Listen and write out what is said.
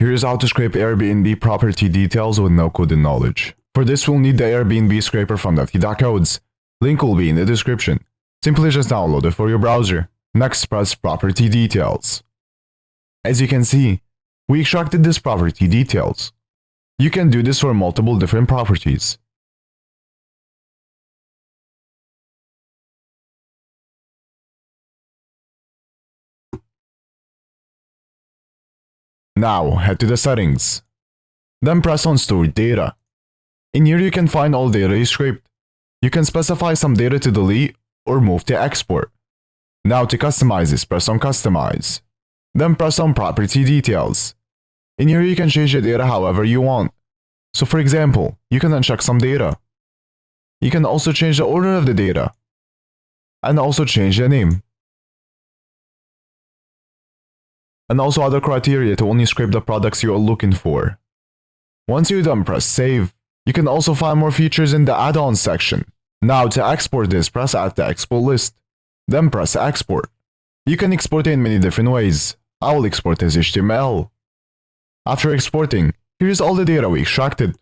Here's how to scrape Airbnb property details with no coding knowledge. For this, we'll need the Airbnb scraper from Nifty.codes. Link will be in the description. Simply just download it for your browser. Next, press Property Details. As you can see, we extracted this property details. You can do this for multiple different properties. Now, head to the settings. Then press on Stored Data. In here you can find all data you scraped. You can specify some data to delete or move to export. Now to customize this, press on Customize. Then press on Property Details. In here you can change the data however you want. So for example, you can uncheck some data. You can also change the order of the data. And also change the name. And also other criteria to only scrape the products you are looking for. Once you're done, press Save. You can also find more features in the add-ons section. Now to export this, press Add to Export List. Then press Export. You can export it in many different ways. I will export as HTML. After exporting, here's all the data we extracted.